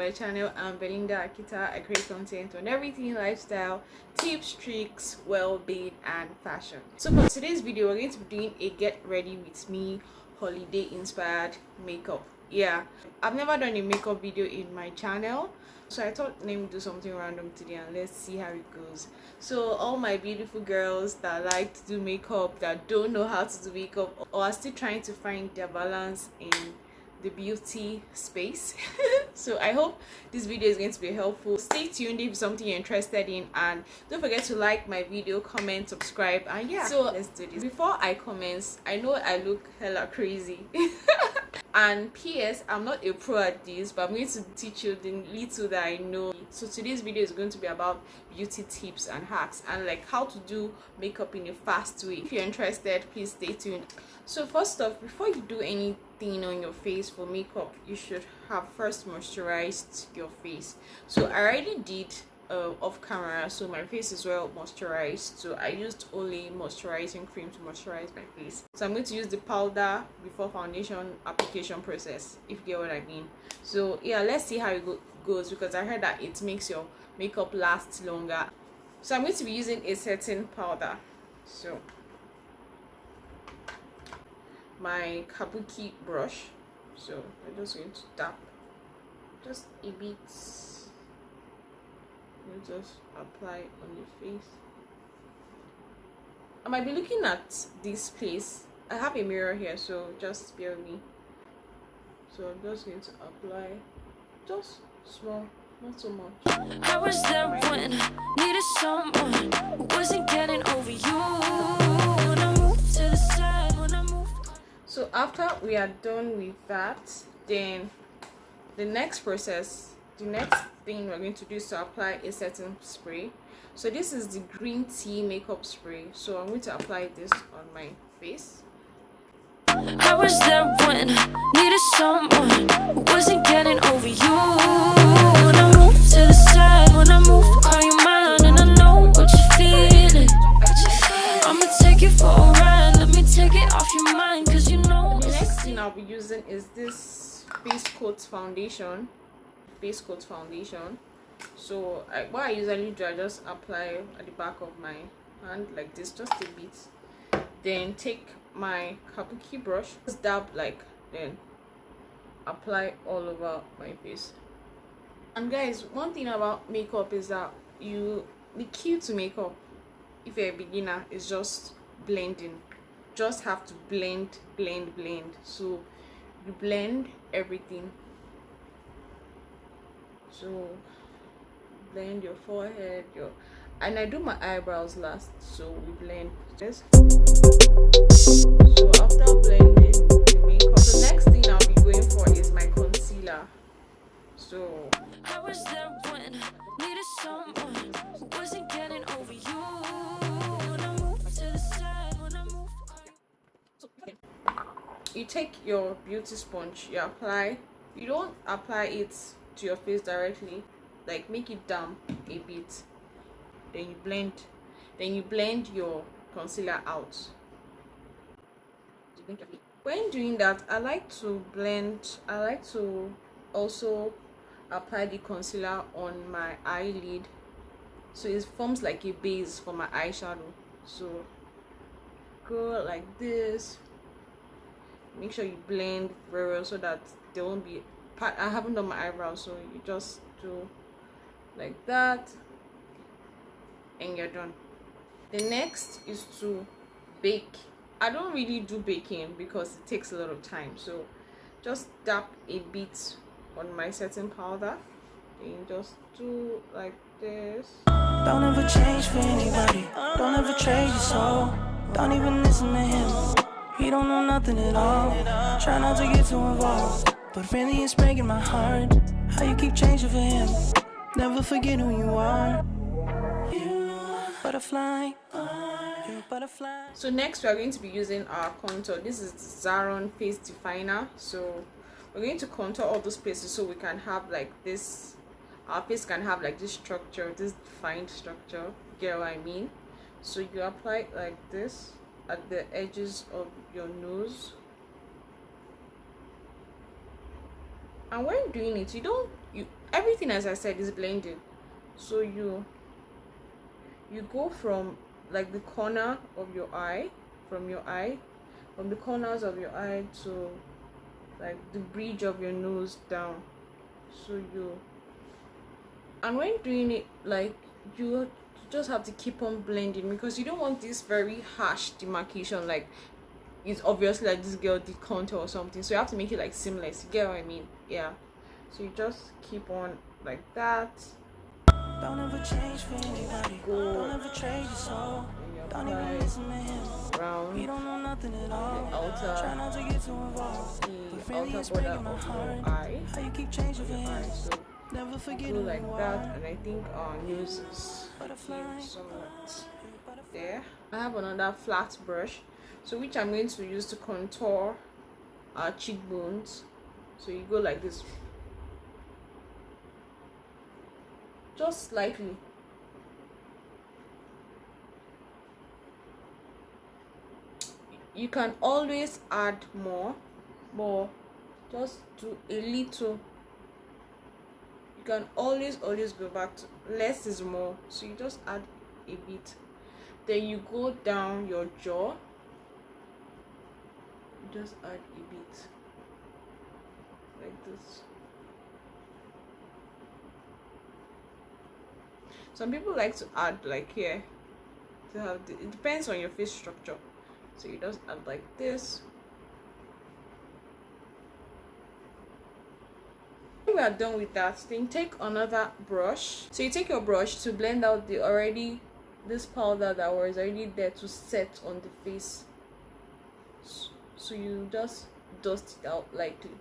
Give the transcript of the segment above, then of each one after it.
my channel. I'm Berlinda. I create content on everything lifestyle, tips, tricks, well-being and fashion. So for today's video, we're going to be doing a get ready with me holiday inspired makeup. Yeah, I've never done a makeup video in my channel, so I thought, let me do something random today and let's see how it goes. So all my beautiful girls that like to do makeup, that don't know how to do makeup, or are still trying to find their balance in the beauty space, so I hope this video is going to be helpful. Stay tuned if it's something you're interested in, and don't forget to like my video, comment, subscribe, and yeah, so let's do this. Before I commence, I know I look hella crazy and PS, I'm not a pro at this, but I'm going to teach you the little that I know. So today's video is going to be about beauty tips and hacks and like how to do makeup in a fast way. If you're interested, please stay tuned. So first off, before you do anything on your face for makeup, you should have first moisturized your face. So I already did off camera, so my face is well moisturized, so I used only moisturizing cream to moisturize my face. So I'm going to use the powder before foundation application process, if you get what I mean. So yeah, let's see how it goes, because I heard that it makes your makeup last longer. So I'm going to be using a setting powder. So my Kabuki brush, so I'm just going to tap just a bit. You just apply on your face. I might be looking at this place. I have a mirror here, so just bear with me. So I'm just going to apply just small, not so much. I was there when I needed someone who wasn't getting over you. When I moved to the side, when I moved. So after we are done with that, then the next process, the next thing we're going to do is to apply a setting spray. So this is the green tea makeup spray, so I'm going to apply this on my face. I was there when I needed someone who wasn't getting over you. When I moved to the side, when I moved, call you mine, and I know what you're feeling. I'ma take you for a ride, let me take it off your mind, cause you know. The next thing I'll be using is this face coat foundation. So what I usually do, I just apply at the back of my hand like this, just a bit, then take my Kabuki brush, just dab like, then apply all over my face. And guys, one thing about makeup is that the key to makeup, if you're a beginner, is just blending. Just have to blend. So you blend everything. So blend your forehead, and I do my eyebrows last, so we blend this. So after blending the makeup, the next thing I'll be going for is my concealer. So I was there when I needed someone who wasn't getting over you. When I moved to the side, when I moved. You take your beauty sponge, you don't apply it to your face directly, like make it damp a bit, then you blend your concealer out. When doing that, I like to also apply the concealer on my eyelid, so it forms like a base for my eyeshadow. So go like this, make sure you blend very well so that there won't be I haven't done my eyebrows, so you just do like that and you're done. The next is to bake. I don't really do baking because it takes a lot of time, so just dab a bit on my setting powder and just do like this. Don't ever change for anybody, don't ever trade your soul, don't even listen to him, he don't know nothing at all. Try not to get too involved, but really it's breaking my heart how you keep changing for him. Never forget who you are. You butterfly, you're a butterfly. So next we are going to be using our contour. This is the Zaron face definer. So we're going to contour all those places so we can have like this, our face can have like this structure, this defined structure. Get what I mean? So you apply it like this at the edges of your nose, and when doing it, everything, as I said, is blending. So you go from like the corner of your eye, from the corners of your eye to like the bridge of your nose down. So and when doing it, like, you just have to keep on blending, because you don't want this very harsh demarcation, like it's obviously like this girl did contour or something, so you have to make it like seamless. You get what I mean? Yeah. So you just keep on like that. Don't ever change for anybody. Don't ever trade your soul. Don't even listen to him. Around He don't know nothing at all. the outer, Try not to get too involved. the outer border of your eye. How you keep changing for him. So Never forget go who like you that, are. and I think our nose is here somewhat there. I have another flat brush, so which I'm going to use to contour our cheekbones. So you go like this, just slightly. You can always add more, but just do a little. You can always go back to less is more, so you just add a bit. Then you go down your jaw, you just add a bit like this. Some people like to add like here to have it depends on your face structure, so you just add like this. When we are done with that, then take another brush. So you take your brush to blend out this powder that was already there to set on the face. So you just dust it out lightly.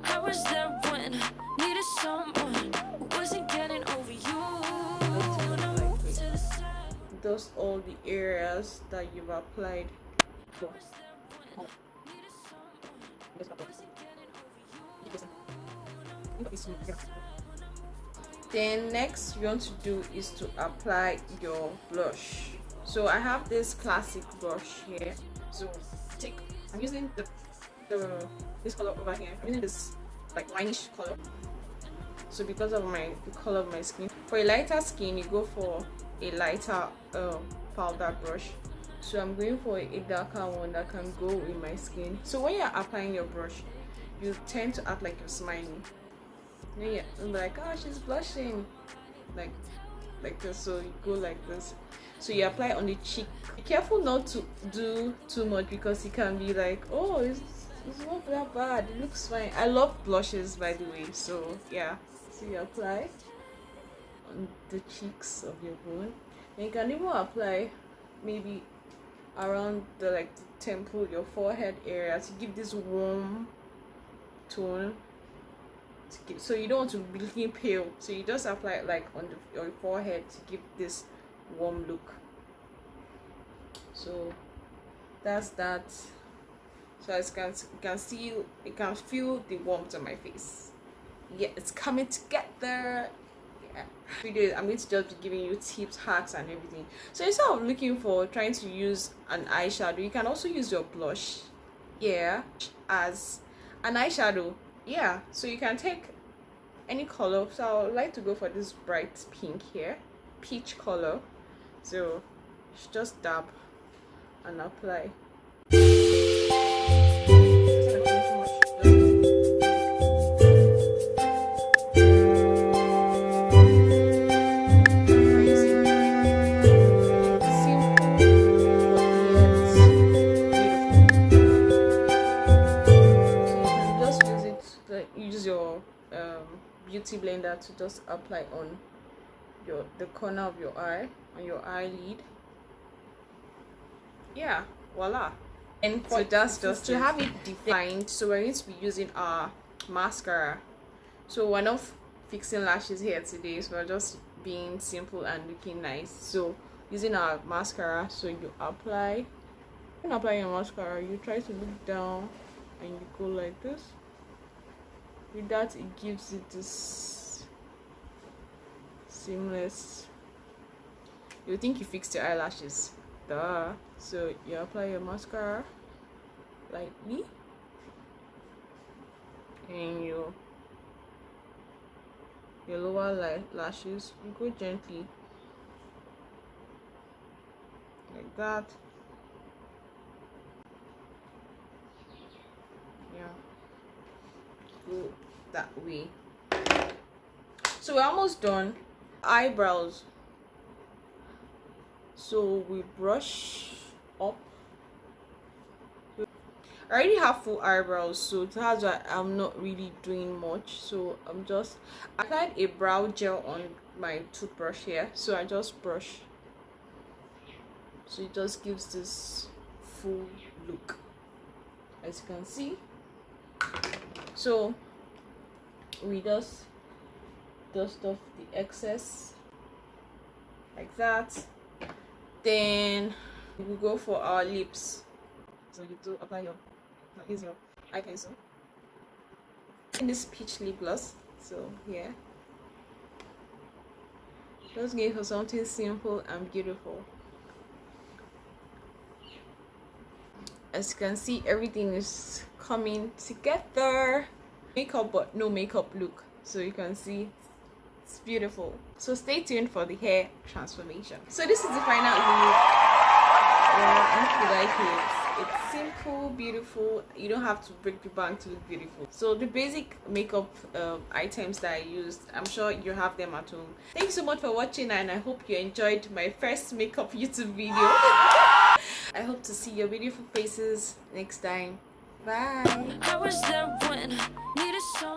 I was there when needed someone who wasn't getting over you. When I moved to the side. Dust all the areas that you've applied. I was there when needed someone who wasn't getting over you. Then next you want to do is to apply your blush. So I have this classic brush here. So I'm using this color over here. I'm using this like wineish color. So because of the color of my skin, for a lighter skin, you go for a lighter powder brush. So I'm going for a darker one that can go with my skin. So when you're applying your brush, you tend to act like you're smiling. Yeah, I'm like, oh, she's blushing, like this. So you go like this. So you apply on the cheek. Be careful not to do too much, because it can be like, oh, it's not that bad, it looks fine. I love blushes, by the way. So yeah, so you apply on the cheeks of your bone, and you can even apply maybe around the temple, your forehead area, to give this warm tone. So you don't want to be looking pale, so you just apply it like on your forehead to give this warm look. So that's that. So as you can feel the warmth on my face. Yeah, it's coming together. Yeah. Videos, I'm going to just be giving you tips, hacks, and everything. So instead of looking for trying to use an eyeshadow, you can also use your blush, yeah, as an eyeshadow. Yeah, so you can take any color. So I would like to go for this bright pink here, peach color. So just dab and apply. Use your beauty blender to just apply on the corner of your eye, on your eyelid. Yeah, voila. And so that's just to have it defined. So we're going to be using our mascara. So we're not fixing lashes here today, so we're just being simple and looking nice. So using our mascara, so you apply. When applying your mascara, you try to look down and you go like this. With that, it gives it this seamless. You think you fixed your eyelashes, duh. So you apply your mascara lightly, and you your lower lashes. You go gently like that. Yeah, go that way. So we're almost done. Eyebrows, so we brush up. I already have full eyebrows, so that's why I'm not really doing much. So I applied a brow gel on my toothbrush here, so I just brush, so it just gives this full look, as you can see. So we just dust off the excess like that. Then we go for our lips. So you do apply use your eye pencil in this peach lip gloss. So here, just give her something simple and beautiful. As you can see, everything is coming together. Makeup but no makeup look, so you can see it's beautiful. So stay tuned for the hair transformation. So this is the final look. Yeah, I hope you like it. It's simple, beautiful. You don't have to break the bank to look beautiful. So the basic makeup items that I used, I'm sure you have them at home. Thank you so much for watching, and I hope you enjoyed my first makeup YouTube video. I hope to see your beautiful faces next time. Bye. I was there when needed some